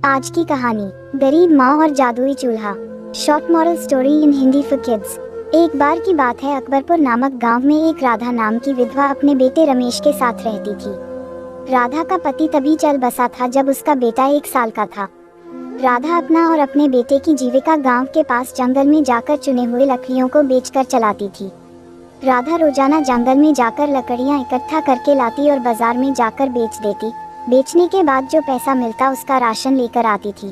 आज की कहानी, गरीब माँ और जादुई चूल्हा। Short moral story in Hindi for kids. एक बार की बात है, अकबरपुर नामक गांव में एक राधा नाम की विधवा अपने बेटे रमेश के साथ रहती थी। राधा का पति तभी चल बसा था जब उसका बेटा 1 साल का था। राधा अपना और अपने बेटे की जीविका गांव के पास जंगल में जाकर चुने हुए लकड़ियों को बेचकर चलाती थी। राधा रोजाना जंगल में जाकर लकड़ियां इकट्ठा करके लाती और बाजार में जाकर बेच देती। बेचने के बाद जो पैसा मिलता उसका राशन लेकर आती थी।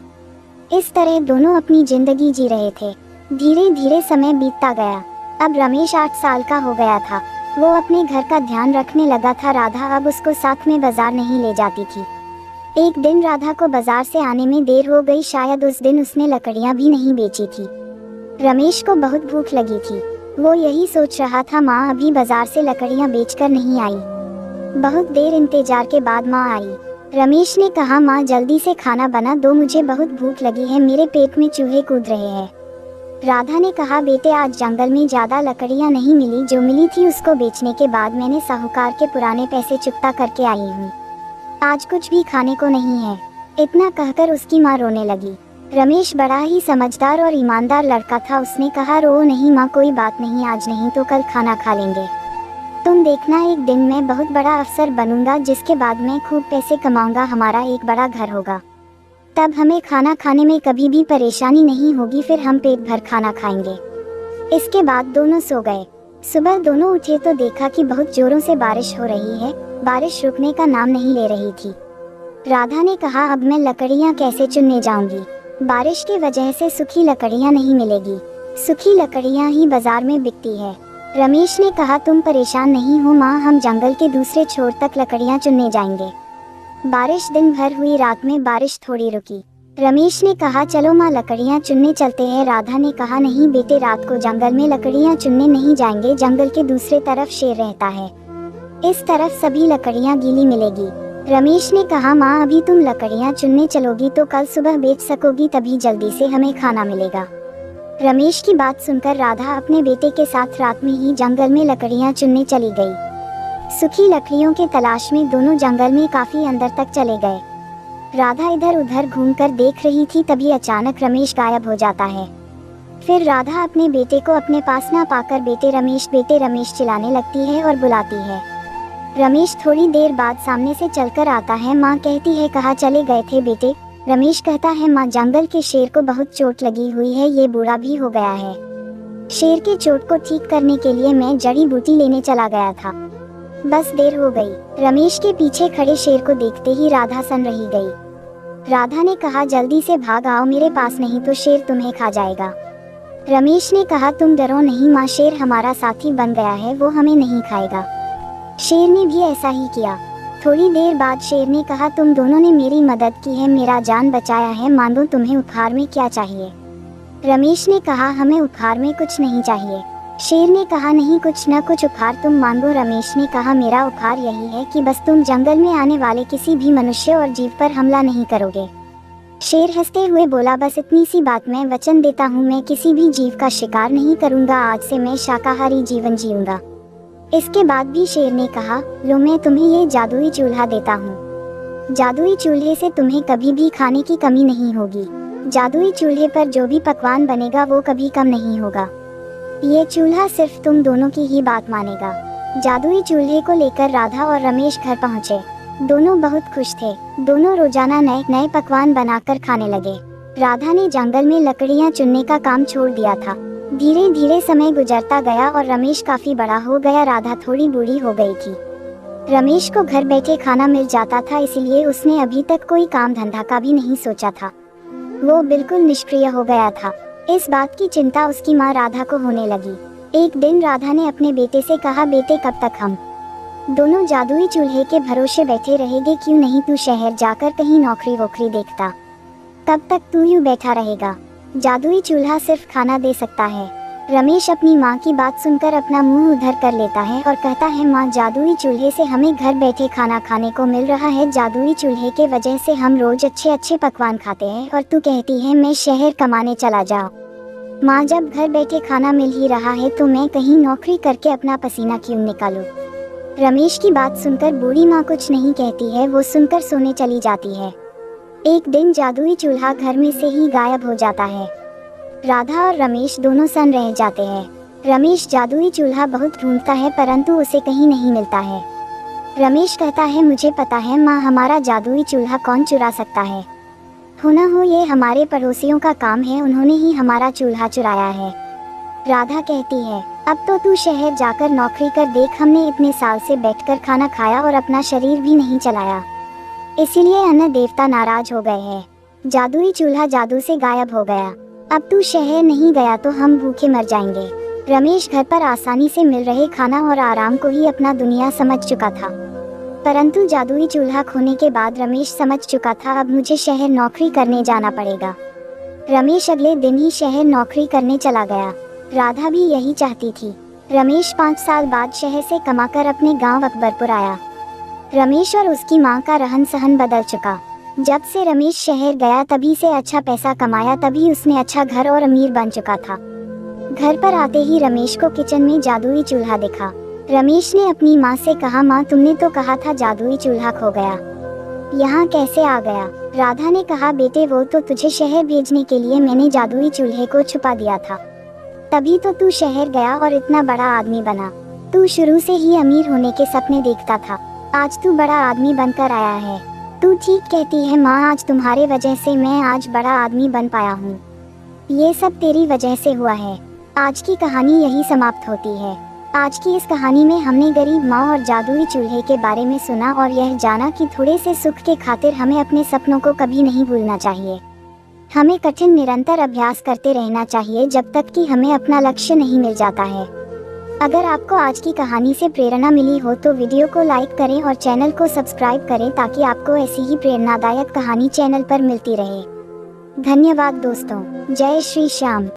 इस तरह दोनों अपनी जिंदगी जी रहे थे। धीरे धीरे समय बीतता गया। अब रमेश 8 साल का हो गया था। वो अपने घर का ध्यान रखने लगा था। राधा अब उसको साथ में बाजार नहीं ले जाती थी। एक दिन राधा को बाजार से आने में देर हो गई। शायद उस दिन उसने लकड़ियां भी नहीं बेची थी। रमेश को बहुत भूख लगी थी। वो यही सोच रहा था, माँ अभी बाजार से लकड़ियां बेचकर नहीं आई। बहुत देर इंतजार के बाद माँ आई। रमेश ने कहा, माँ जल्दी से खाना बना दो, मुझे बहुत भूख लगी है, मेरे पेट में चूहे कूद रहे हैं। राधा ने कहा, बेटे आज जंगल में ज्यादा लकड़ियाँ नहीं मिली, जो मिली थी उसको बेचने के बाद मैंने साहूकार के पुराने पैसे चुकता करके आई हूँ। आज कुछ भी खाने को नहीं है। इतना कहकर उसकी माँ रोने लगी। रमेश बड़ा ही समझदार और ईमानदार लड़का था। उसने कहा, रो नहीं माँ, कोई बात नहीं, आज नहीं तो कल खाना खा लेंगे। तुम देखना, एक दिन मैं बहुत बड़ा अफसर बनूंगा, जिसके बाद मैं खूब पैसे कमाऊंगा, हमारा एक बड़ा घर होगा। तब हमें खाना खाने में कभी भी परेशानी नहीं होगी, फिर हम पेट भर खाना खाएंगे। इसके बाद दोनों सो गए। सुबह दोनों उठे तो देखा कि बहुत जोरों से बारिश हो रही है। बारिश रुकने का नाम नहीं ले रही थी। राधा ने कहा, अब मैं लकड़ियाँ कैसे चुनने जाऊंगी? बारिश की वजह से सूखी लकड़ियाँ नहीं मिलेगी। सूखी लकड़ियाँ ही बाजार में बिकती है। रमेश ने कहा, तुम परेशान नहीं हो माँ, हम जंगल के दूसरे छोर तक लकड़ियाँ चुनने जाएंगे। बारिश दिन भर हुई, रात में बारिश थोड़ी रुकी। रमेश ने कहा, चलो माँ लकड़ियाँ चुनने चलते हैं। राधा ने कहा, नहीं बेटे, रात को जंगल में लकड़ियाँ चुनने नहीं जाएंगे, जंगल के दूसरे तरफ शेर रहता है, इस तरफ सभी लकड़ियाँ गीली मिलेगी। रमेश ने कहा, माँ अभी तुम लकड़ियाँ चुनने चलोगी तो कल सुबह बेच सकोगी, तभी जल्दी से हमें खाना मिलेगा। रमेश की बात सुनकर राधा अपने बेटे के साथ रात में ही जंगल में लकड़ियां चुनने चली गई। सूखी लकड़ियों के तलाश में दोनों जंगल में काफी अंदर तक चले गए। राधा इधर उधर घूमकर देख रही थी, तभी अचानक रमेश गायब हो जाता है। फिर राधा अपने बेटे को अपने पास ना पाकर बेटे रमेश चिल्लाने लगती है और बुलाती है। रमेश थोड़ी देर बाद सामने से चलकर आता है। माँ कहती है, कहाँ चले गए थे बेटे? रमेश कहता है, माँ जंगल के शेर को बहुत चोट लगी हुई है, ये बूढ़ा भी हो गया है। शेर के चोट को ठीक करने के लिए मैं जड़ी बूटी लेने चला गया था, बस देर हो गई। रमेश के पीछे खड़े शेर को देखते ही राधा सन रही गई। राधा ने कहा, जल्दी से भाग आओ मेरे पास, नहीं तो शेर तुम्हें खा जाएगा। रमेश ने कहा, तुम डरो नहीं माँ, शेर हमारा साथी बन गया है, वो हमें नहीं खाएगा। शेर ने भी ऐसा ही किया। थोड़ी देर बाद शेर ने कहा, तुम दोनों ने मेरी मदद की है, मेरा जान बचाया है, मान दो, तुम्हें उपहार में क्या चाहिए? रमेश ने कहा, हमें उपहार में कुछ नहीं चाहिए। शेर ने कहा, नहीं, कुछ न कुछ उपहार तुम मांगो। रमेश ने कहा, मेरा उपहार यही है कि बस तुम जंगल में आने वाले किसी भी मनुष्य और जीव पर हमला नहीं करोगे। शेर हंसते हुए बोला, बस इतनी सी बात, मैं वचन देता हूँ, मैं किसी भी जीव का शिकार नहीं करूँगा, आज से मैं शाकाहारी जीवन जीऊँगा। इसके बाद भी शेर ने कहा, लो मैं तुम्हें ये जादुई चूल्हा देता हूँ। जादुई चूल्हे से तुम्हें कभी भी खाने की कमी नहीं होगी। जादुई चूल्हे पर जो भी पकवान बनेगा वो कभी कम नहीं होगा। ये चूल्हा सिर्फ तुम दोनों की ही बात मानेगा। जादुई चूल्हे को लेकर राधा और रमेश घर पहुँचे। दोनों बहुत खुश थे। दोनों रोजाना नए नए पकवान बनाकर खाने लगे। राधा ने जंगल में लकड़ियाँ चुनने का काम छोड़ दिया था। धीरे धीरे समय गुजरता गया और रमेश काफी बड़ा हो गया। राधा थोड़ी बूढ़ी हो गई थी। रमेश को घर बैठे खाना मिल जाता था, इसलिए उसने अभी तक कोई काम धंधा का भी नहीं सोचा था। वो बिल्कुल निष्क्रिय हो गया था। इस बात की चिंता उसकी माँ राधा को होने लगी। एक दिन राधा ने अपने बेटे से कहा, बेटे कब तक हम दोनों जादुई चूल्हे के भरोसे बैठे रहेंगे? क्यों नहीं तू शहर जाकर कहीं नौकरी वोकरी देखता? तब तक तू यूँ बैठा रहेगा? जादुई चूल्हा सिर्फ खाना दे सकता है। रमेश अपनी माँ की बात सुनकर अपना मुंह उधर कर लेता है और कहता है, माँ जादुई चूल्हे से हमें घर बैठे खाना खाने को मिल रहा है। जादुई चूल्हे के वजह से हम रोज अच्छे अच्छे पकवान खाते हैं और तू कहती है मैं शहर कमाने चला जाऊँ। माँ जब घर बैठे खाना मिल ही रहा है तो मैं कहीं नौकरी करके अपना पसीना क्यों निकालूं? रमेश की बात सुनकर बूढ़ी माँ कुछ नहीं कहती है, वो सुनकर सोने चली जाती है। एक दिन जादुई चूल्हा घर में से ही गायब हो जाता है। राधा और रमेश दोनों सन्न रह जाते हैं। रमेश जादुई चूल्हा बहुत ढूंढता है परंतु उसे कहीं नहीं मिलता है। रमेश कहता है, मुझे पता है माँ, हमारा जादुई चूल्हा कौन चुरा सकता है। हो न हो ये हमारे पड़ोसियों का काम है, उन्होंने ही हमारा चूल्हा चुराया है। राधा कहती है, अब तो तू शहर जाकर नौकरी कर देख, हमने इतने साल से बैठकर खाना खाया और अपना शरीर भी नहीं चलाया, इसीलिए अन्न देवता नाराज हो गए हैं। जादुई चूल्हा जादू से गायब हो गया, अब तू शहर नहीं गया तो हम भूखे मर जाएंगे। रमेश घर पर आसानी से मिल रहे खाना और आराम को ही अपना दुनिया समझ चुका था, परंतु जादुई चूल्हा खोने के बाद रमेश समझ चुका था, अब मुझे शहर नौकरी करने जाना पड़ेगा। रमेश अगले दिन ही शहर नौकरी करने चला गया। राधा भी यही चाहती थी। रमेश 5 साल बाद शहर से कमाकर अपने गांव अकबरपुर आया। रमेश और उसकी मां का रहन सहन बदल चुका। जब से रमेश शहर गया तभी से अच्छा पैसा कमाया, तभी उसने अच्छा घर और अमीर बन चुका था। घर पर आते ही रमेश को किचन में जादुई चूल्हा दिखा। रमेश ने अपनी माँ से कहा, माँ तुमने तो कहा था जादुई चूल्हा खो गया, यहाँ कैसे आ गया? राधा ने कहा, बेटे वो तो तुझे शहर भेजने के लिए मैंने जादुई चूल्हे को छुपा दिया था, तभी तो तू शहर गया और इतना बड़ा आदमी बना। तू शुरू से ही अमीर होने के सपने देखता था, आज तू बड़ा आदमी बनकर आया है। तू ठीक कहती है माँ, आज तुम्हारे वजह से मैं आज बड़ा आदमी बन पाया हूँ। ये सब तेरी वजह से हुआ है। आज की कहानी यही समाप्त होती है। आज की इस कहानी में हमने गरीब माँ और जादुई चूल्हे के बारे में सुना और यह जाना कि थोड़े से सुख के खातिर हमें अपने सपनों को कभी नहीं भूलना चाहिए। हमें कठिन निरंतर अभ्यास करते रहना चाहिए जब तक कि हमें अपना लक्ष्य नहीं मिल जाता है। अगर आपको आज की कहानी से प्रेरणा मिली हो तो वीडियो को लाइक करें और चैनल को सब्सक्राइब करें ताकि आपको ऐसी ही प्रेरणादायक कहानी चैनल पर मिलती रहे। धन्यवाद दोस्तों। जय श्री श्याम।